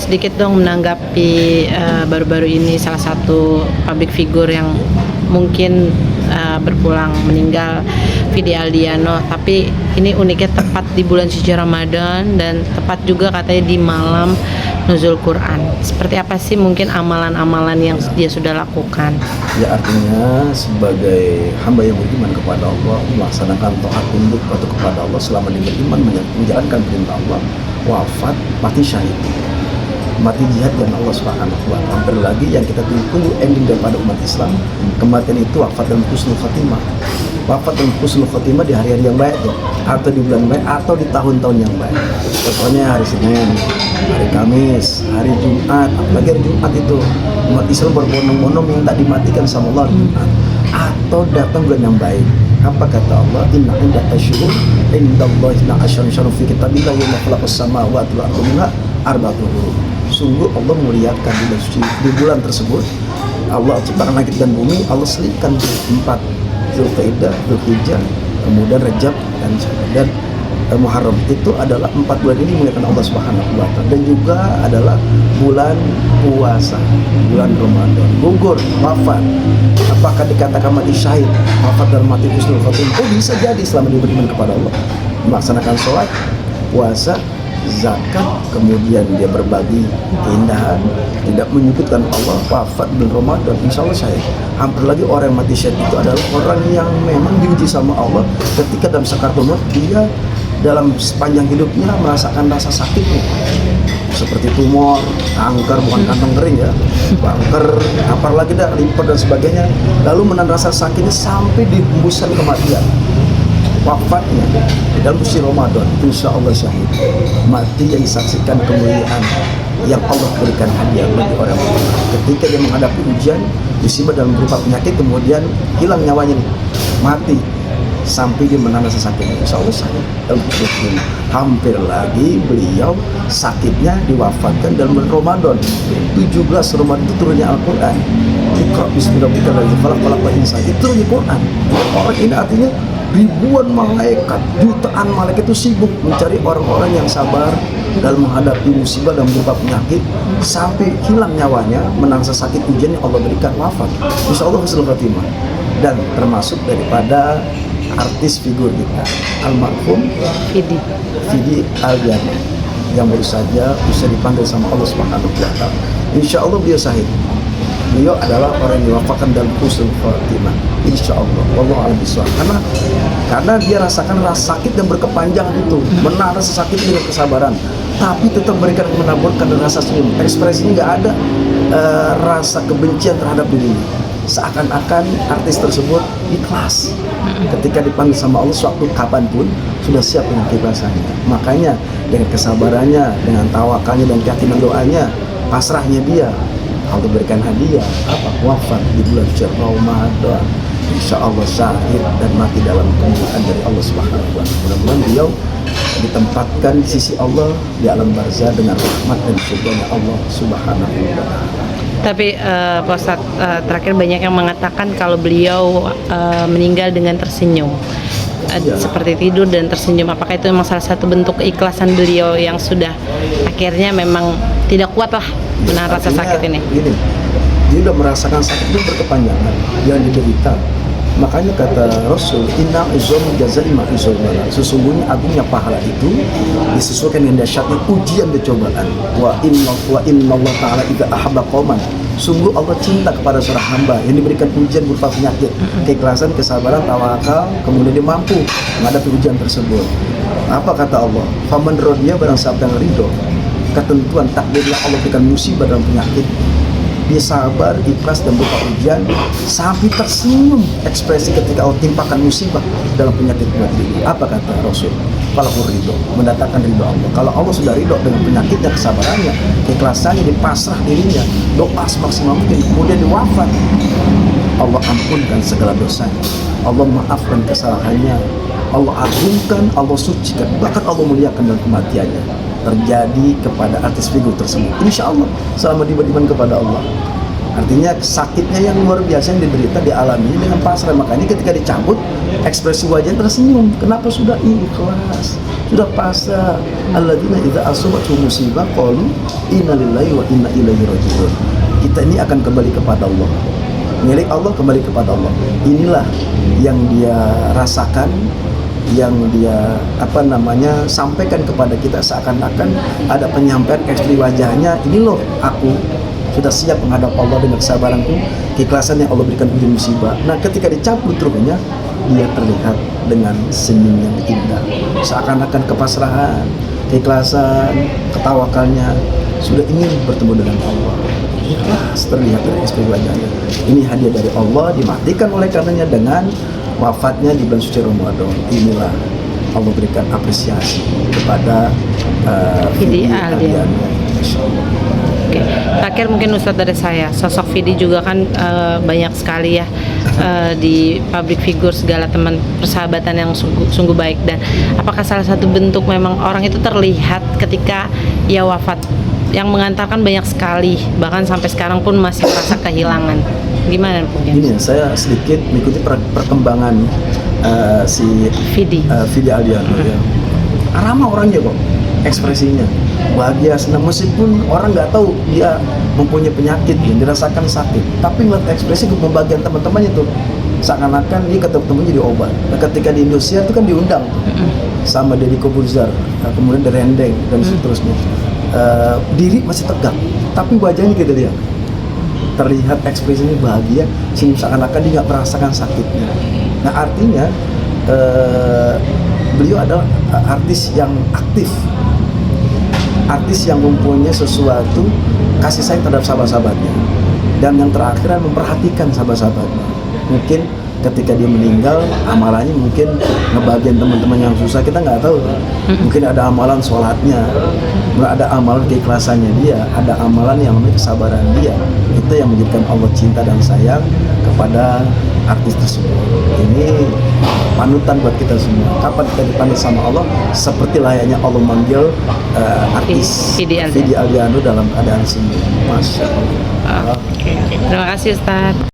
sedikit dong menanggapi baru-baru ini salah satu public figure yang mungkin berpulang meninggal, Vidi Aldiano. Tapi ini uniknya tepat di bulan suci Ramadan dan tepat juga katanya di malam nuzul Quran. Seperti apa sih mungkin amalan-amalan yang dia sudah lakukan? Ya, artinya sebagai hamba yang beriman kepada Allah, melaksanakan taat tunduk patuh kepada Allah selama dia beriman, menjalankan perintah Allah, wafat mati syahid, mati jihad yang Allah Subhanahu wa taala. Hampir lagi yang kita tunggu ending daripada umat Islam, kematian itu wafat dan husnul khotimah. Wafat dan husnul khotimah di hari-hari yang baik tuh, atau di bulan baik, atau di tahun-tahun yang baik. Contohnya hari Senin, hari Kamis, hari Jumat, apalagi hari Jumat itu umat Islam berbondong-bondong yang tak dimatikan sama Allah hari Jumat, atau datang bulan yang baik. Apa kata Allah? Inna indaka syuhur indallahi asyarun syarun fi kitabillah yawma khalaqas samawati wal arda minha arba'atun hurum. Sungguh Allah muliakan di bulan tersebut. Allah ciptakan langit dan bumi, Allah selipkan 4, Zulqaidah, Dzulhijjah, kemudian Rajab dan Muharram. Itu adalah 4 bulan ini muliakan Allah Subhanahu wa taala, dan juga adalah bulan puasa, bulan Ramadan. Gugur, wafat, apakah dikatakan mati syahid, wafat dan mati husnul khotimah? Oh, bisa jadi selama dia beriman kepada Allah, melaksanakan sholat, puasa, zakat, kemudian dia berbagi keindahan, tidak menyebutkan Allah, wafat bulan Ramadan, insya Allah syahid. Hampir lagi orang yang mati syahid itu adalah orang yang memang diuji sama Allah ketika dalam sakaratul maut, dia dalam sepanjang hidupnya merasakan rasa sakitnya, seperti tumor, kanker, bukan kantong kering ya, kanker, apalagi dah liver dan sebagainya, lalu menahan rasa sakitnya sampai di hembusan kematian. Wafatnya di dalam bulan Ramadan, insya Allah syahid, mati yang disaksikan kemuliaan yang Allah berikan hadiah bagi orang beriman. Ketika dia menghadapi ujian, musibah dalam berupa penyakit, kemudian hilang nyawanya nih, mati sampai dia menahan rasa sakitnya, insya Allah syahid. Hampir lagi beliau sakitnya diwafatkan dalam bulan Ramadan. 17 Ramadan itu turunnya Al-Quran. Iqra bismi rabbikal ladzi khalaq, khalaqal insana, itu turunnya Quran. Orang ini artinya ribuan malaikat, jutaan malaikat itu sibuk mencari orang-orang yang sabar dalam menghadapi musibah dan berupa penyakit sampai hilang nyawanya, menang sakit ujian yang Allah berikan, wafat. Insya Allah husnul khotimah. Dan termasuk daripada artis figur kita, almarhum Vidi Aldiano, yang baru saja bisa dipanggil sama Allah Subhanahu wa taala. Insya Allah beliau syahid. Beliau adalah orang yang diwafatkan dalam husnul khotimah, insya Allah. Wallahu a'lam bishawab. Karena dia rasakan rasa sakit dan berkepanjangan itu, menahan rasa sakit dengan kesabaran, tapi tetap memberikan, menaburkan rasa senyum. Ekspresinya nggak ada rasa kebencian terhadap dirinya. Seakan-akan artis tersebut ikhlas ketika dipanggil sama Allah suatu kapanpun, sudah siap dengan keikhlasannya. Makanya dengan kesabarannya, dengan tawakalnya dan keyakinan doanya, pasrahnya dia, Allah berikan hadiah apa? Wafat di bulan suci Ramadan, insya Allah syahid dan mati dalam kemuliaan dari Allah Subhanahu wa taala. Mudah-mudahan beliau ditempatkan di sisi Allah di alam barzah dengan rahmat dan syurganya Allah Subhanahu wa taala. Tapi Pak Ustadz, terakhir banyak yang mengatakan kalau beliau meninggal dengan tersenyum, seperti tidur dan tersenyum. Apakah itu memang salah satu bentuk keikhlasan beliau yang sudah akhirnya memang tidak kuat lah menahan rasa sakit ini? Gini, dia sudah merasakan sakit itu berkepanjangan yang diderita. Makanya kata Rasul, inna izom jazai ma izomana, sesungguhnya agungnya pahala itu disesuaikan dengan dahsyatnya ujian dan cobaan. Wa inna Allah ta'ala idza ahabba qauman, sungguh Allah cinta kepada seorang hamba yang diberikan ujian berupa penyakit, keikhlasan, kesabaran, tawakal, kemudian dia mampu menghadapi ujian tersebut. Apa kata Allah? Faman rodiya, barang siapa yang ridho ketentuan takdirnya Allah berikan musibah dalam penyakit, dia sabar, ikhlas dan berupa ujian sampai tersenyum ekspresi ketika Allah timpakan musibah dalam penyakit ini. Apa kata Rasul? Kalau ridho, mendatangkan ridho Allah. Kalau Allah sudah ridho dengan penyakitnya, kesabarannya, keikhlasannya, dipasrah dirinya, doa semaksimal mungkin, kemudian diwafat, Allah ampunkan segala dosanya, Allah maafkan kesalahannya, Allah agungkan, Allah sucikan, bahkan Allah muliakan dalam kematiannya. Terjadi kepada artis figur tersebut, insya Allah selama dia beriman kepada Allah. Artinya sakitnya yang luar biasa yang diderita dialaminya dengan pasrah. Makanya ketika dicabut ekspresi wajahnya tersenyum. Kenapa? Sudah ikhlas, sudah pasrah. Alladzina idza asabatuhum musibah qalu inna lillahi wa inna ilaihi raji'un. Kita ini akan kembali kepada Allah. Milik Allah, kembali kepada Allah. Inilah yang dia rasakan, yang dia sampaikan kepada kita, seakan-akan ada penyampaian ekspresi wajahnya. Ini loh aku sudah siap menghadap Allah dengan kesabaranku, keikhlasan yang Allah berikan ujian musibah. Nah, ketika dicabut ruhnya, dia terlihat dengan senyum yang indah, seakan-akan kepasrahan, keikhlasan, ketawakalnya sudah ingin bertemu dengan Allah. Ikhlas terlihat dari ekspresi wajahnya. Ini hadiah dari Allah, dimatikan oleh karenanya dengan wafatnya di bulan suci Ramadan. Inilah Allah berikan apresiasi kepada Vidi Aldiano. Masya Allah. Oke, terakhir mungkin Ustadz dari saya, sosok Vidi juga kan banyak sekali ya di public figure, segala teman persahabatan yang sungguh baik. Dan apakah salah satu bentuk memang orang itu terlihat ketika ia wafat, yang mengantarkan banyak sekali, bahkan sampai sekarang pun masih merasa kehilangan. Gimana mungkin? Ini saya sedikit mengikuti perkembangan si Vidi Aldiano ya. Ramah orangnya kok, ekspresinya bahagia, senang, meskipun orang nggak tahu dia mempunyai penyakit yang dirasakan sakit, tapi ngeliat ekspresi kebahagiaan teman-temannya tuh seakan-akan dia ketemu jadi obat. Nah, ketika di Indonesia itu kan diundang sama Deddy Corbuzier, kemudian The Rendeng dan seterusnya. Diri masih tegak, tapi wajahnya kita lihat terlihat ekspresinya bahagia, seakan-akan dia nggak merasakan sakitnya. Nah, artinya beliau adalah artis yang aktif, artis yang mempunyai sesuatu kasih sayang terhadap sahabat-sahabatnya, dan yang terakhir memperhatikan sahabat-sahabatnya. Mungkin ketika dia meninggal, amalannya mungkin ngebagian teman-teman yang susah, kita nggak tahu. Mungkin ada amalan sholatnya, ada amalan keikhlasannya dia, ada amalan yang namanya kesabaran dia. Itu yang menjadikan Allah cinta dan sayang kepada artis tersebut. Ini panutan buat kita semua. Kapan kita dipanut sama Allah, seperti layaknya Allah manggil artis Vidi Aldiano dalam keadaan senyum. Masya Allah. Oke. Terima kasih Ustadz.